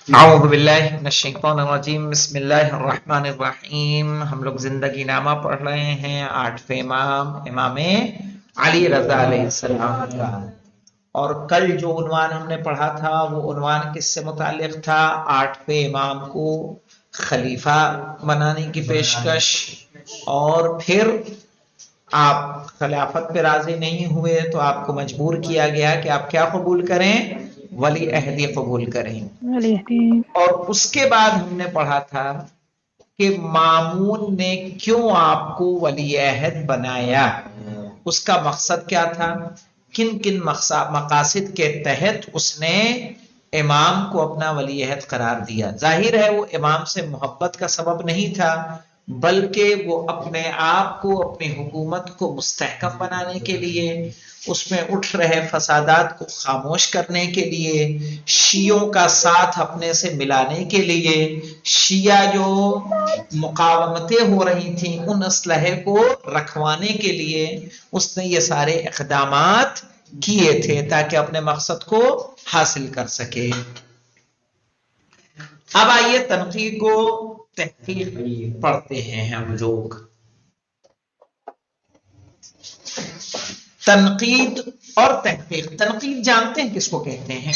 اعوذ باللہ من الشیطان الرجیم بسم اللہ الرحمن الرحیم۔ ہم لوگ زندگی نامہ پڑھ رہے ہیں 8ویں امام علی رضا علیہ السلام کا، اور کل جو عنوان ہم نے پڑھا تھا وہ عنوان کس سے متعلق تھا؟ 8ویں امام کو خلیفہ بنانے کی پیشکش، اور پھر آپ خلافت پہ راضی نہیں ہوئے تو آپ کو مجبور کیا گیا کہ آپ کیا قبول کریں؟ ولی عہدی قبول کریں۔ اور اس کے بعد ہم نے پڑھا تھا کہ مامون نے کیوں آپ کو ولی عہد بنایا، اس کا مقصد کیا تھا، کن کن مقاصد کے تحت اس نے امام کو اپنا ولی عہد قرار دیا۔ ظاہر ہے وہ امام سے محبت کا سبب نہیں تھا، بلکہ وہ اپنے آپ کو، اپنی حکومت کو مستحکم بنانے کے لیے، اس میں اٹھ رہے فسادات کو خاموش کرنے کے لیے، شیعوں کا ساتھ اپنے سے ملانے کے لیے، شیعہ جو مقاومتیں ہو رہی تھیں ان اسلحے کو رکھوانے کے لیے اس نے یہ سارے اقدامات کیے تھے تاکہ اپنے مقصد کو حاصل کر سکے۔ اب آئیے تنقید کو تحقیق پڑھتے ہیں ہم لوگ۔ تنقید اور تحقیق، تنقید جانتے ہیں کس کو کہتے ہیں؟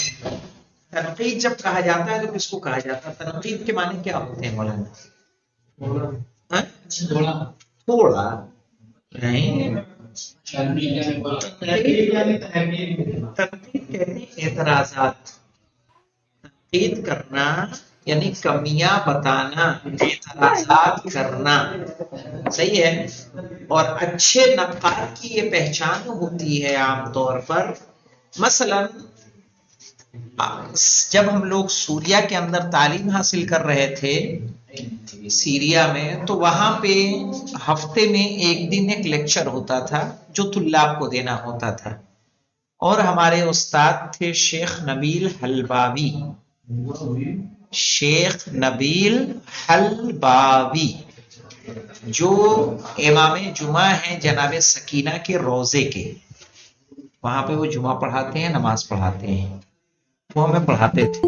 تنقید جب کہا جاتا ہے تو کس کو کہا جاتا ہے؟ تنقید کے معنی کیا ہوتے ہیں مولانا؟ تھوڑا نہیں، تنقید کہتے ہیں اعتراضات، تنقید کرنا یعنی کمیاں بتانا، اعتراضات کرنا، صحیح ہے۔ اور اچھے نقاد کی یہ پہچان ہوتی ہے عام طور پر، مثلا جب ہم لوگ سوریہ کے اندر تعلیم حاصل کر رہے تھے سیریا میں، تو وہاں پہ ہفتے میں ایک دن ایک لیکچر ہوتا تھا جو طلاب کو دینا ہوتا تھا، اور ہمارے استاد تھے شیخ نبیل حلباوی، شیخ نبیل حلباوی جو امام جمعہ ہیں جناب سکینہ کے روزے کے، وہاں پہ وہ جمعہ پڑھاتے ہیں، نماز پڑھاتے ہیں، وہ ہمیں پڑھاتے تھے۔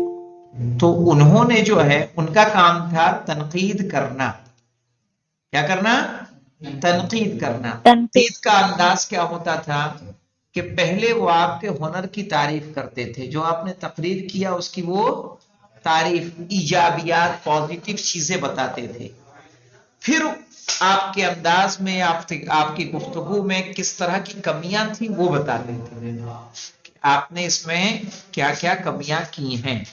تو انہوں نے جو ہے ان کا کام تھا تنقید کرنا۔ کیا کرنا؟ تنقید کرنا۔ تنقید کا انداز کیا ہوتا تھا کہ پہلے وہ آپ کے ہنر کی تعریف کرتے تھے، جو آپ نے تقریر کیا اس کی وہ تعریف، ایجابیات، پازیٹیو چیزیں بتاتے تھے، پھر آپ کے انداز میں، آپ کی گفتگو میں کس طرح کی کمیاں تھیں وہ بتاتے تھے، آپ نے اس میں کیا کیا کمیاں کی ہیں۔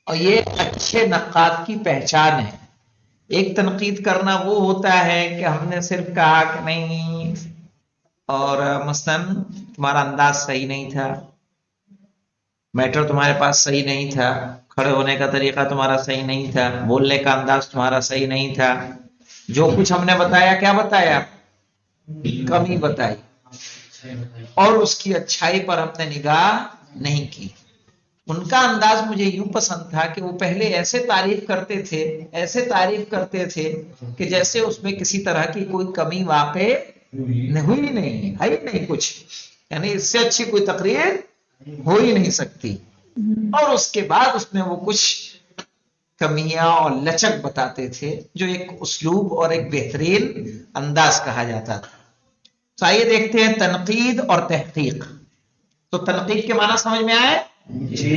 اور یہ اچھے نقاد کی پہچان ہے۔ ایک تنقید کرنا وہ ہوتا ہے کہ ہم نے صرف کہا کہ نہیں، اور مثلاً تمہارا انداز صحیح نہیں تھا، میٹر تمہارے پاس صحیح نہیں تھا، کھڑے ہونے کا طریقہ تمہارا صحیح نہیں تھا، بولنے کا انداز تمہارا صحیح نہیں تھا، جو کچھ ہم نے بتایا کیا بتایا؟ کمی بتائی، اور اس کی اچھائی پر ہم نے نگاہ نہیں کی۔ ان کا انداز مجھے یوں پسند تھا کہ وہ پہلے ایسے تعریف کرتے تھے، ایسے تعریف کرتے تھے کہ جیسے اس میں کسی طرح کی کوئی کمی واقع ہوئی نہیں ہے، نہیں کچھ، یعنی اس سے اچھی کوئی تقریر ہو ہی نہیں سکتی، اور اس کے بعد اس میں وہ کچھ کمیاں اور لچک بتاتے تھے جو ایک اسلوب اور ایک بہترین انداز کہا جاتا تھا۔ تو آئیے دیکھتے ہیں تنقید اور تحقیق۔ تو تنقید کے معنی سمجھ میں آئے؟ جی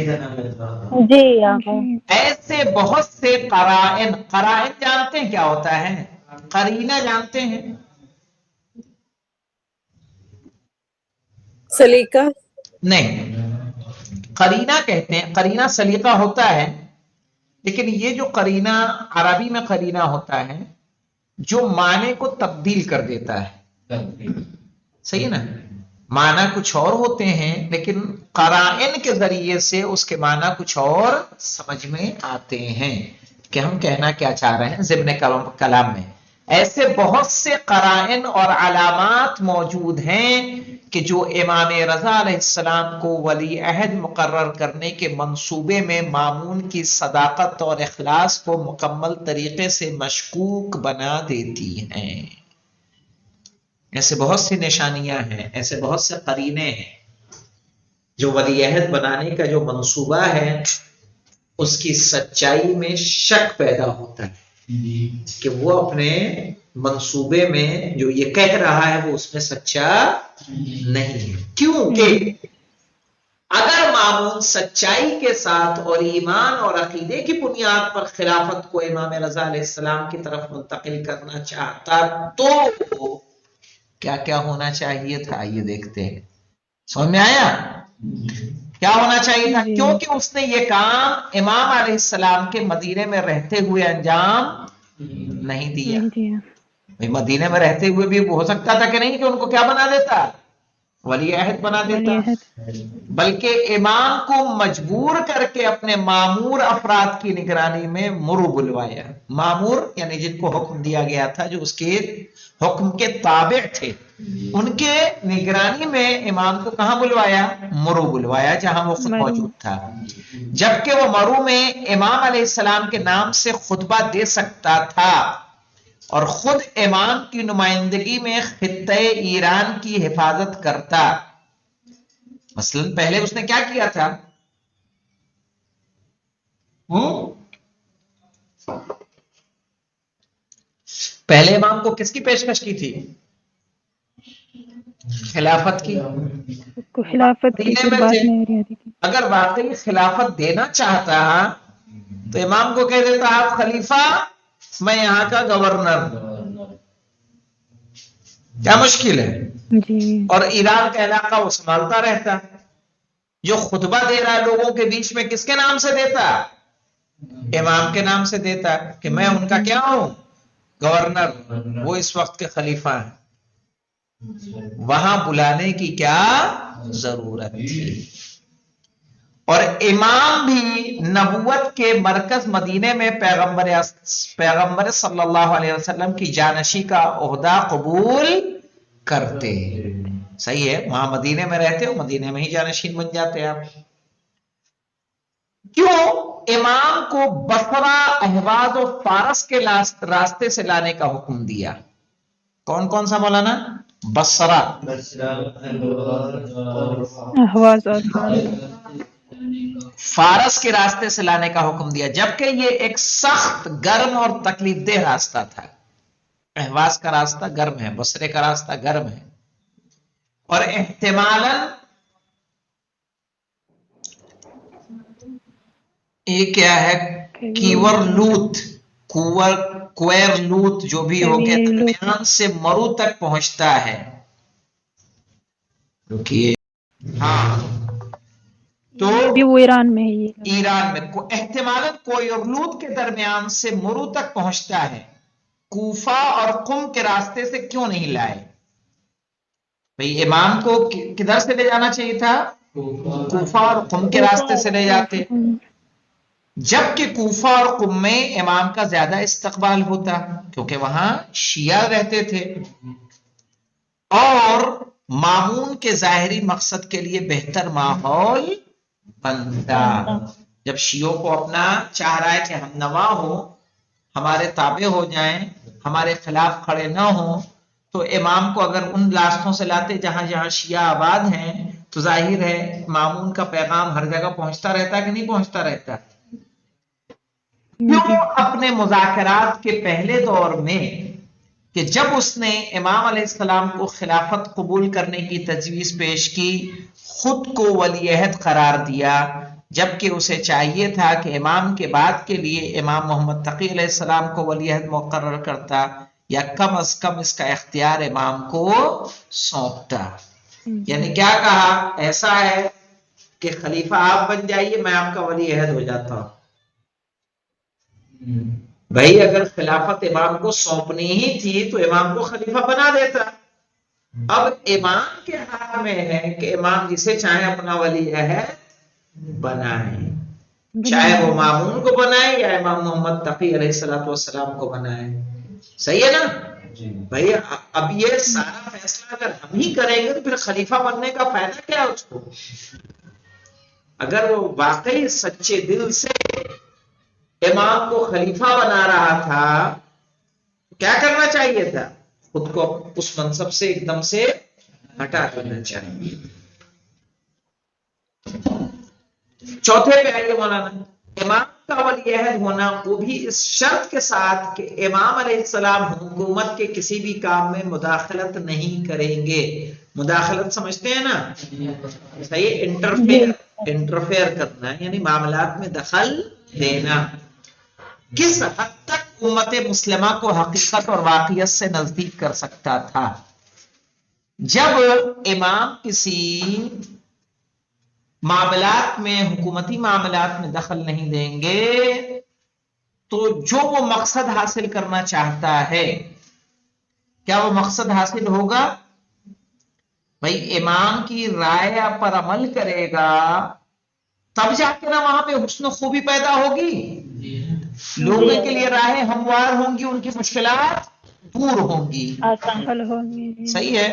ایسے بہت سے قرائن، قرائن جانتے ہیں کیا ہوتا ہے؟ قرینہ جانتے ہیں؟ سلیقہ نہیں، قرینہ کہتے ہیں، قرینہ سلیقہ ہوتا ہے، لیکن یہ جو قرینہ عربی میں قرینہ ہوتا ہے جو معنی کو تبدیل کر دیتا ہے، صحیح ہے نا؟ معنی کچھ اور ہوتے ہیں لیکن قرائن کے ذریعے سے اس کے معنی کچھ اور سمجھ میں آتے ہیں کہ ہم کہنا کیا چاہ رہے ہیں ضمن کلام میں۔ ایسے بہت سے قرائن اور علامات موجود ہیں کہ جو امام رضا علیہ السلام کو ولی عہد مقرر کرنے کے منصوبے میں مامون کی صداقت اور اخلاص کو مکمل طریقے سے مشکوک بنا دیتی ہیں۔ ایسے بہت سی نشانیاں ہیں، ایسے بہت سے قرینے ہیں جو ولی عہد بنانے کا جو منصوبہ ہے اس کی سچائی میں شک پیدا ہوتا ہے کہ وہ اپنے منصوبے میں جو یہ کہہ رہا ہے وہ اس میں سچا نہیں ہے. کیونکہ اگر مامون سچائی کے ساتھ اور ایمان اور عقیدے کی بنیاد پر خلافت کو امام رضا علیہ السلام کی طرف منتقل کرنا چاہتا تو کیا کیا ہونا چاہیے تھا؟ یہ دیکھتے ہیں. سمجھ میں آیا کیا ہونا چاہیے تھا؟ کیونکہ اس نے یہ کام امام علیہ السلام کے مدینے میں رہتے ہوئے انجام نہیں دیا. مدینے میں رہتے ہوئے بھی ہو سکتا تھا کہ نہیں کہ ان کو کیا بنا دیتا؟ ولی عہد بنا دیتا. بلکہ امام کو مجبور کر کے اپنے مامور افراد کی نگرانی میں مرو بلوایا. مامور یعنی جن کو حکم دیا گیا تھا، جو اس کے حکم کے تابع تھے، ان کے نگرانی میں امام کو کہاں بلوایا؟ مرو بلوایا، جہاں وہ خود موجود تھا. جبکہ وہ مرو میں امام علیہ السلام کے نام سے خطبہ دے سکتا تھا اور خود امام کی نمائندگی میں خطہ ایران کی حفاظت کرتا. مثلا پہلے اس نے کیا کیا تھا؟ پہلے امام کو کس کی پیشکش کی تھی؟ خلافت کی. خلافت کی پھر بعد میں اگر واقعی خلافت دینا چاہتا تو امام کو کہہ دیتا آپ خلیفہ، میں یہاں کا گورنر. کیا مشکل ہے؟ اور ایران کا علاقہ وہ سنبھالتا رہتا. جو خطبہ دے رہا ہے لوگوں کے بیچ میں کس کے نام سے دیتا؟ امام کے نام سے دیتا کہ میں ان کا کیا ہوں؟ گورنر. وہ اس وقت کے خلیفہ ہیں. وہاں بلانے کی کیا ضرورت تھی؟ اور امام بھی نبوت کے مرکز مدینے میں پیغمبر صلی اللہ علیہ وسلم کی جانشی کا عہدہ قبول کرتے. صحیح ہے، وہاں مدینے میں رہتے ہو، مدینے میں ہی جانشین بن جاتے آپ. کیوں امام کو بصرہ، اہواز و فارس کے راستے سے لانے کا حکم دیا؟ کون کون سا مولانا؟ بصرہ، اہواز اور فارس کے راستے سے لانے کا حکم دیا، جبکہ یہ ایک سخت، گرم اور تکلیف دہ راستہ تھا. اہواز کا راستہ گرم ہے، بصرے کا راستہ گرم ہے، اور احتمالاً یہ کیا ہے؟ کیور لوت جو بھی ہو کے درمیان سے مرو تک پہنچتا ہے. ہاں تو وہ ایران میں ہے، ایران میں احتمالاً کوئر لوت کے درمیان سے مرو تک پہنچتا ہے. کوفہ اور قم کے راستے سے کیوں نہیں لائے؟ بھئی امام کو کدھر سے لے جانا چاہیے تھا؟ کوفہ اور قم کے راستے سے لے جاتے، جبکہ کوفہ اور قم میں امام کا زیادہ استقبال ہوتا کیونکہ وہاں شیعہ رہتے تھے، اور مامون کے ظاہری مقصد کے لیے بہتر ماحول بنتا. جب شیعوں کو اپنا چاہ رہا ہے کہ ہم نوا ہو، ہمارے تابع ہو جائیں، ہمارے خلاف کھڑے نہ ہوں، تو امام کو اگر ان راستوں سے لاتے جہاں جہاں شیعہ آباد ہیں تو ظاہر ہے مامون کا پیغام ہر جگہ پہنچتا رہتا کہ نہیں پہنچتا رہتا. کیوں اپنے مذاکرات کے پہلے دور میں کہ جب اس نے امام علیہ السلام کو خلافت قبول کرنے کی تجویز پیش کی، خود کو ولی عہد قرار دیا، جبکہ اسے چاہیے تھا کہ امام کے بعد کے لیے امام محمد تقی علیہ السلام کو ولی عہد مقرر کرتا یا کم از کم اس کا اختیار امام کو سونپتا. یعنی کیا کہا؟ ایسا ہے کہ خلیفہ آپ بن جائیے، میں آپ کا ولی عہد ہو جاتا ہوں. بھائی اگر خلافت امام کو سونپنی ہی تھی تو امام کو خلیفہ بنا دیتا. اب امام کے ہاتھ میں ہے کہ امام جسے چاہے اپنا ولی عہد بنائے، چاہے وہ مامون کو بنائے یا امام محمد تقی علیہ السلام کو بنائے. صحیح ہے نا بھائی؟ اب یہ سارا فیصلہ اگر ہم ہی کریں گے تو پھر خلیفہ بننے کا فائدہ کیا اس کو؟ اگر وہ واقعی سچے دل سے امام کو خلیفہ بنا رہا تھا کیا کرنا چاہیے تھا؟ خود کو اس منصب سے ایک دم سے ہٹا دینا چاہیے. چوتھے پہ آئیے مولانا. امام کا ولی عہد ہونا وہ بھی اس شرط کے ساتھ کہ امام علیہ السلام حکومت کے کسی بھی کام میں مداخلت نہیں کریں گے. مداخلت سمجھتے ہیں نا؟ صحیح، انٹرفیئر کرنا یعنی معاملات میں دخل دینا. کس حد تک امت مسلمہ کو حقیقت اور واقعیت سے نزدیک کر سکتا تھا؟ جب امام کسی معاملات میں، حکومتی معاملات میں دخل نہیں دیں گے تو جو وہ مقصد حاصل کرنا چاہتا ہے، کیا وہ مقصد حاصل ہوگا؟ بھائی امام کی رائے پر عمل کرے گا تب جا کے نا وہاں پہ حسن و خوبی پیدا ہوگی. لوگوں کے لیے راہیں ہموار ہوں گی، ان کی مشکلات دور ہوں گی. حل ہوگی. صحیح ہے.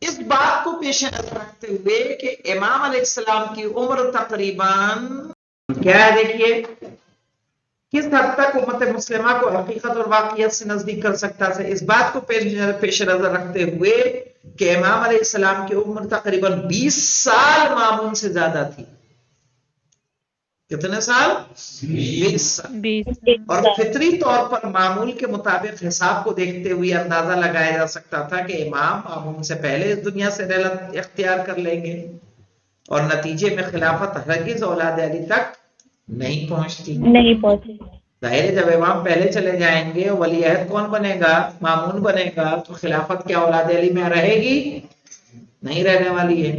اس بات کو پیش نظر رکھتے ہوئے کہ امام علیہ السلام کی عمر تقریباً کیا ہے، دیکھیے کس حد تک امت مسلمہ کو حقیقت اور واقعیت سے نزدیک کر سکتا ہے. اس بات کو پیش نظر رکھتے ہوئے کہ امام علیہ السلام کی عمر تقریباً 20 سال مامون سے زیادہ تھی. کتنے سال؟ 20 سال. اور فطری طور پر معمول کے مطابق حساب کو دیکھتے ہوئے اندازہ لگایا جا سکتا تھا کہ امام معمول سے پہلے اس دنیا سے رحلت اختیار کر لیں گے اور نتیجے میں خلافت ہرگز اولاد علی تک نہیں پہنچتی. ظاہر ہے جب امام پہلے چلے جائیں گے ولی عہد کون بنے گا؟ مامون بنے گا. تو خلافت کیا اولاد علی میں رہے گی؟ نہیں رہنے والی ہے.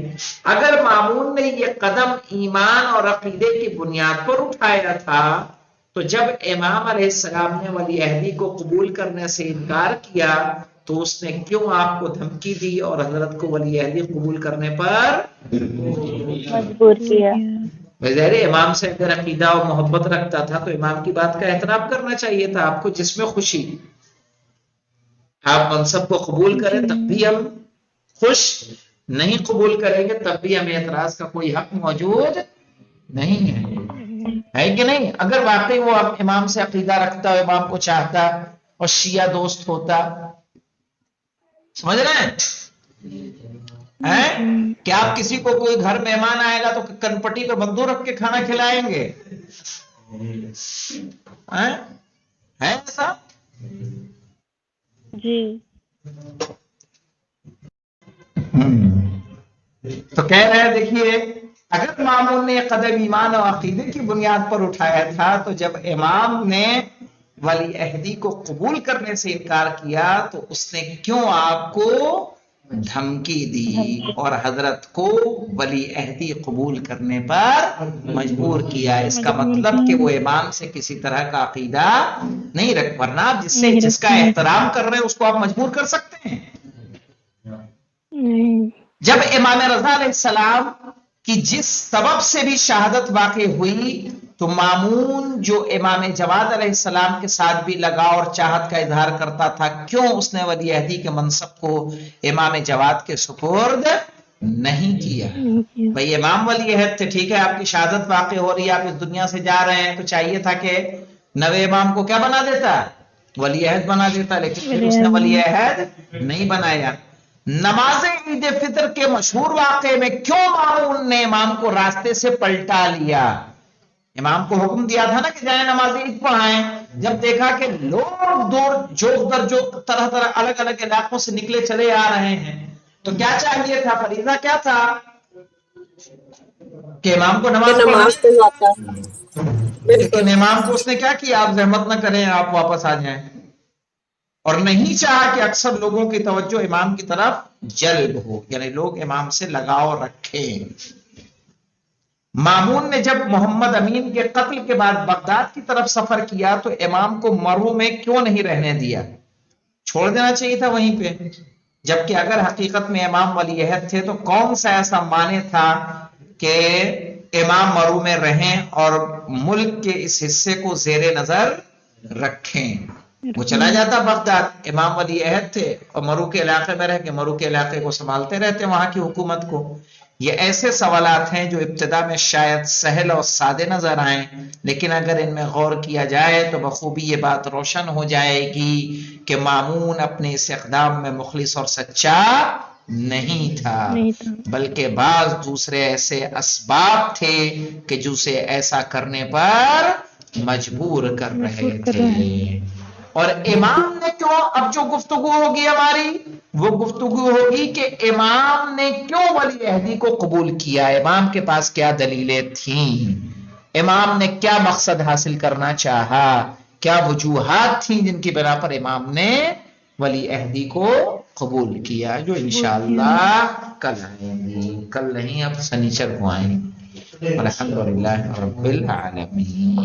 اگر مامون نے یہ قدم ایمان اور عقیدے کی بنیاد پر اٹھایا تھا تو جب امام علیہ السلام نے ولی عہدی کو قبول کرنے سے انکار کیا تو اس نے کیوں آپ کو دھمکی دی اور حضرت کو ولی عہدی قبول کرنے پر مجبور کیا؟ ظاہر امام سے اگر عقیدہ اور محبت رکھتا تھا تو امام کی بات کا احترام کرنا چاہیے تھا. آپ کو جس میں خوشی، آپ منصب کو قبول کریں تب بھی ہم خوش، نہیں قبول کریں گے تب بھی ہمیں اعتراض کا کوئی حق موجود نہیں ہے کہ نہیں؟ اگر واقعی وہ امام سے عقیدہ رکھتا، امام کو چاہتا اور شیعہ دوست ہوتا، سمجھ رہے ہیں کہ آپ کسی کو کوئی گھر مہمان آئے گا تو کنپٹی پہ بندوق رکھ کے کھانا کھلائیں گے؟ ہے ایسا؟ جی. تو کہہ رہے ہیں دیکھیے اگر مامون نے قدم ایمان اور عقیدے کی بنیاد پر اٹھایا تھا تو جب امام نے ولی عہدی کو قبول کرنے سے انکار کیا تو اس نے کیوں آپ کو دھمکی دی اور حضرت کو ولی عہدی قبول کرنے پر مجبور کیا؟ اس کا مطلب کہ وہ امام سے کسی طرح کا عقیدہ نہیں رکھ، ورنہ آپ جس کا احترام کر رہے ہیں اس کو آپ مجبور کر سکتے ہیں؟ جب امام رضا علیہ السلام کی جس سبب سے بھی شہادت واقع ہوئی تو مامون جو امام جواد علیہ السلام کے ساتھ بھی لگاؤ اور چاہت کا اظہار کرتا تھا، کیوں اس نے ولی عہدی کے منصب کو امام جواد کے سپرد نہیں کیا؟ بھئی امام ولی عہد تھے، ٹھیک ہے آپ کی شہادت واقع ہو رہی ہے، آپ اس دنیا سے جا رہے ہیں تو چاہیے تھا کہ نوے امام کو کیا بنا دیتا؟ ولی عہد بنا دیتا، لیکن پھر اس نے ولی عہد نہیں بنایا. نماز عید فطر کے مشہور واقعے میں کیوں مامون نے امام کو راستے سے پلٹا لیا؟ امام کو حکم دیا تھا نا کہ جائیں نماز عید پڑھائیں. جب دیکھا کہ لوگ دور جوک در جوک طرح طرح الگ الگ علاقوں سے نکلے چلے آ رہے ہیں تو کیا چاہیے تھا؟ فریضہ کیا تھا کہ امام کو نماز پڑھاتا. لیکن امام کو اس نے کیا کیا؟ آپ زحمت نہ کریں، آپ واپس آ جائیں، اور نہیں چاہا کہ اکثر لوگوں کی توجہ امام کی طرف جلب ہو، یعنی لوگ امام سے لگاؤ رکھیں. مامون نے جب محمد امین کے قتل کے بعد بغداد کی طرف سفر کیا تو امام کو مرو میں کیوں نہیں رہنے دیا؟ چھوڑ دینا چاہیے تھا وہیں پہ. جبکہ اگر حقیقت میں امام ولی عہد تھے تو کون سا ایسا معنی تھا کہ امام مرو میں رہیں اور ملک کے اس حصے کو زیر نظر رکھیں؟ وہ چلا جاتا بغداد، امام ولی عہد تھے اور مرو کے علاقے میں رہ کے مرو کے علاقے کو سنبھالتے رہتے، وہاں کی حکومت کو. یہ ایسے سوالات ہیں جو ابتدا میں شاید سہل اور سادے نظر آئیں، لیکن اگر ان میں غور کیا جائے تو بخوبی یہ بات روشن ہو جائے گی کہ مامون اپنے اس اقدام میں مخلص اور سچا نہیں تھا، نہیں تھا، بلکہ بعض دوسرے ایسے اسباب تھے کہ جو اسے ایسا کرنے پر مجبور کر رہے مجبور کر تھے۔ رہے ہیں۔ اور امام نے کیوں، اب جو گفتگو ہوگی ہماری وہ گفتگو ہوگی کہ امام نے کیوں ولی عہدی کو قبول کیا، امام کے پاس کیا دلیلیں تھیں، امام نے کیا مقصد حاصل کرنا چاہا، کیا وجوہات تھیں جن کی بنا پر امام نے ولی عہدی کو قبول کیا، جو انشاءاللہ کل آئیں گی، کل نہیں اب سنیچر کو آئیں گے۔ الحمدللہ رب العالمین۔